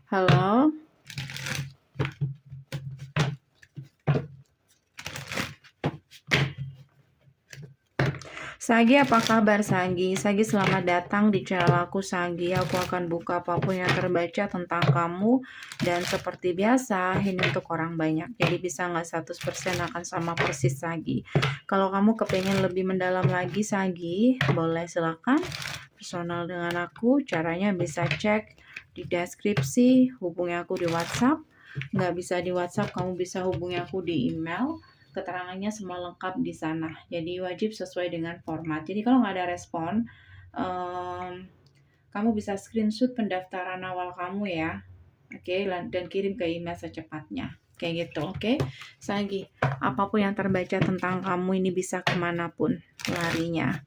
Halo, Sagi, apa kabar Sagi? Sagi, selamat datang di channel aku Sagi. Aku akan buka apapun yang terbaca tentang kamu. Dan seperti biasa, ini untuk orang banyak. Jadi bisa nggak 100% akan sama persis Sagi. Kalau kamu kepengen lebih mendalam lagi Sagi, boleh silakan personal dengan aku. Caranya bisa cek di deskripsi, hubungi aku di WhatsApp. Nggak bisa di WhatsApp, kamu bisa hubungi aku di email. Keterangannya semua lengkap di sana. Jadi wajib sesuai dengan format. Jadi kalau nggak ada respon, kamu bisa screenshot pendaftaran awal kamu ya. Oke, dan kirim ke email secepatnya. Kayak gitu, oke? Sagi, apapun yang terbaca tentang kamu ini bisa kemanapun larinya.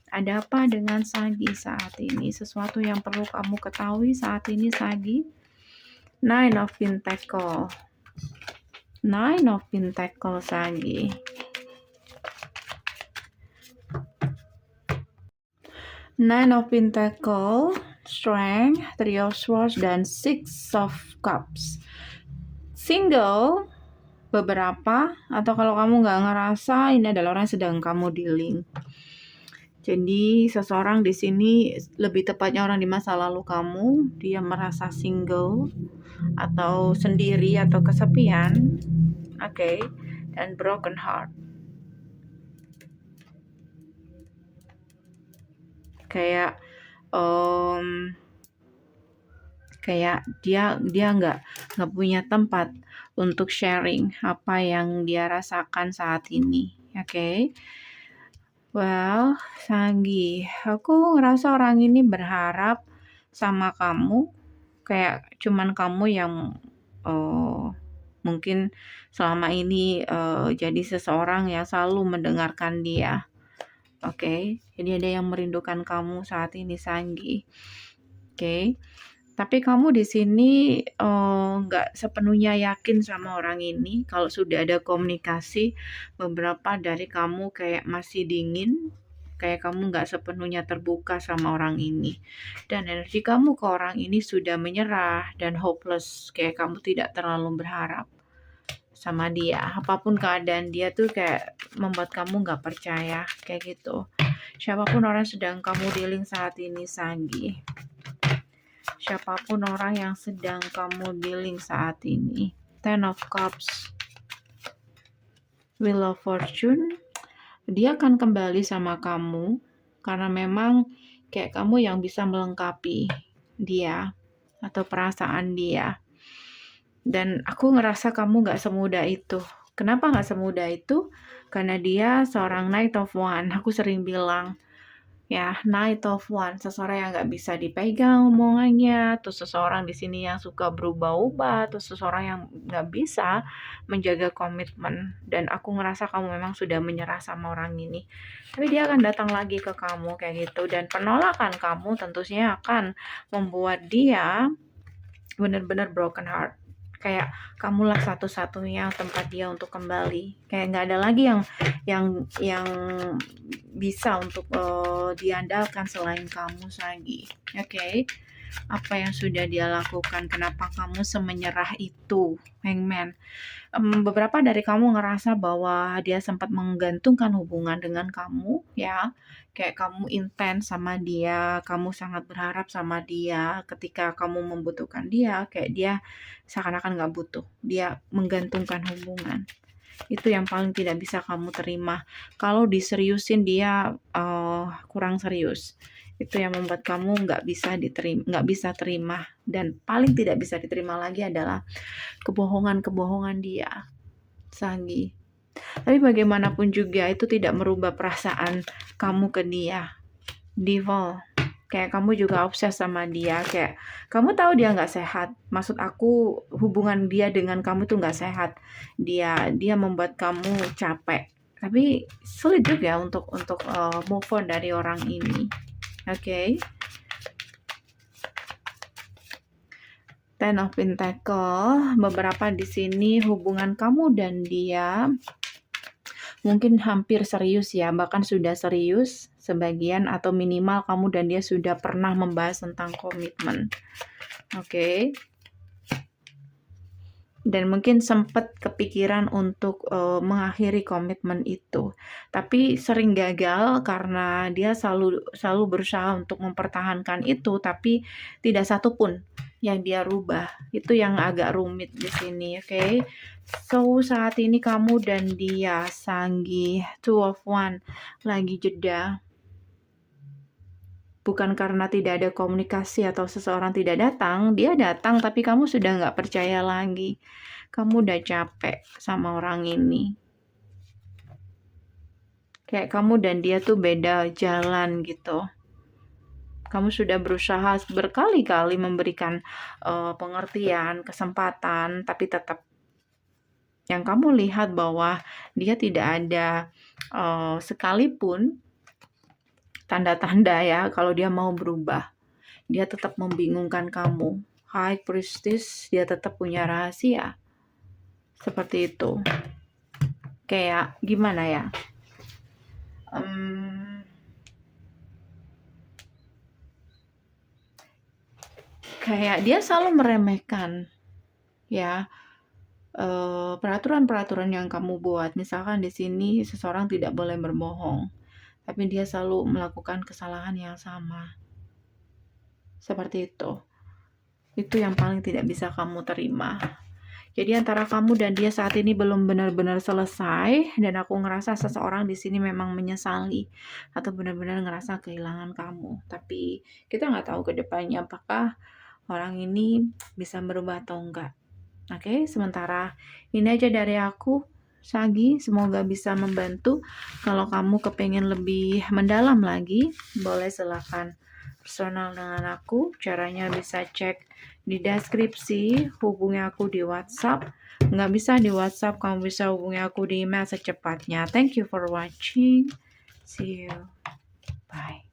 Ada apa dengan Sagi saat ini? Sesuatu yang perlu kamu ketahui saat ini, Sagi? Nine of Pentacle. Nine of Pentacle, Sagi. Nine of Pentacle, Strength, Three of Swords, dan Six of Cups. Single, beberapa, atau kalau kamu nggak ngerasa, ini adalah orang yang sedang kamu dealing. Jadi seseorang di sini, lebih tepatnya orang di masa lalu kamu, dia merasa single, atau sendiri, atau kesepian, oke, dan broken heart. Kayak dia nggak punya tempat untuk sharing apa yang dia rasakan saat ini. Oke. Well, Sagi, aku ngerasa orang ini berharap sama kamu, kayak cuman kamu yang mungkin selama ini jadi seseorang yang selalu mendengarkan dia. Oke, jadi ada yang merindukan kamu saat ini, Sagi. Oke. Tapi kamu di sini nggak sepenuhnya yakin sama orang ini. Kalau sudah ada komunikasi, beberapa dari kamu kayak masih dingin, kayak kamu nggak sepenuhnya terbuka sama orang ini. Dan energi kamu ke orang ini sudah menyerah dan hopeless, kayak kamu tidak terlalu berharap sama dia. Apapun keadaan dia tuh kayak membuat kamu nggak percaya, kayak gitu. Siapapun orang sedang kamu dealing saat ini, Sagi. Siapapun orang yang sedang kamu dealing saat ini. Ten of Cups, Wheel of Fortune, dia akan kembali sama kamu karena memang kayak kamu yang bisa melengkapi dia atau perasaan dia. Dan aku ngerasa kamu gak semudah itu. Kenapa gak semudah itu? Karena dia seorang Knight of Wands. Aku sering bilang, ya, Knight of Wands, seseorang yang nggak bisa dipegang omongannya, terus seseorang di sini yang suka berubah-ubah, terus seseorang yang nggak bisa menjaga komitmen. Dan aku ngerasa kamu memang sudah menyerah sama orang ini. Tapi dia akan datang lagi ke kamu kayak gitu, dan penolakan kamu tentunya akan membuat dia benar-benar broken heart. Kayak kamulah satu-satunya tempat dia untuk kembali. Kayak nggak ada lagi yang bisa untuk diandalkan selain kamu, Sagi. Oke. Apa yang sudah dia lakukan? Kenapa kamu semenyerah itu, Hangman? Beberapa dari kamu ngerasa bahwa dia sempat menggantungkan hubungan dengan kamu, ya. Kayak kamu intens sama dia, kamu sangat berharap sama dia. Ketika kamu membutuhkan dia, kayak dia seakan-akan gak butuh. Dia menggantungkan hubungan. Itu yang paling tidak bisa kamu terima. Kalau diseriusin dia kurang serius. Itu yang membuat kamu nggak bisa terima, dan paling tidak bisa diterima lagi adalah kebohongan dia, Sagi. Tapi bagaimanapun juga itu tidak merubah perasaan kamu ke dia. Devil, kayak kamu juga obses sama dia, kayak kamu tahu dia nggak sehat. Maksud aku, hubungan dia dengan kamu tuh nggak sehat. Dia membuat kamu capek. Tapi sulit juga untuk move on dari orang ini. Oke. Ten of Pentacle, beberapa di sini hubungan kamu dan dia mungkin hampir serius ya, bahkan sudah serius sebagian, atau minimal kamu dan dia sudah pernah membahas tentang komitmen. Oke. dan mungkin sempat kepikiran untuk mengakhiri komitmen itu, tapi sering gagal karena dia selalu berusaha untuk mempertahankan itu, tapi tidak satu pun yang dia rubah. Itu yang agak rumit di sini, oke? So, saat ini kamu dan dia Sanggi, two of one, lagi jeda. Bukan karena tidak ada komunikasi atau seseorang tidak datang, dia datang tapi kamu sudah nggak percaya lagi. Kamu udah capek sama orang ini. Kayak kamu dan dia tuh beda jalan gitu. Kamu sudah berusaha berkali-kali memberikan pengertian, kesempatan, tapi tetap yang kamu lihat bahwa dia tidak ada sekalipun tanda-tanda ya kalau dia mau berubah. Dia tetap membingungkan kamu. High Priestess, dia tetap punya rahasia. Seperti itu. Kayak gimana ya? Kayak dia selalu meremehkan ya peraturan-peraturan yang kamu buat. Misalkan di sini seseorang tidak boleh berbohong, tapi dia selalu melakukan kesalahan yang sama. Seperti itu. Itu yang paling tidak bisa kamu terima. Jadi antara kamu dan dia saat ini belum benar-benar selesai, dan aku ngerasa seseorang di sini memang menyesali atau benar-benar ngerasa kehilangan kamu. Tapi kita nggak tahu ke depannya apakah orang ini bisa berubah atau enggak. Oke, sementara ini aja dari aku, Sagi. Semoga bisa membantu. Kalau kamu kepengen lebih mendalam lagi, boleh silakan personal dengan aku. Caranya bisa cek di deskripsi, hubungi aku di WhatsApp. Nggak bisa di WhatsApp, kamu bisa hubungi aku di email secepatnya. Thank you for watching. See you. Bye.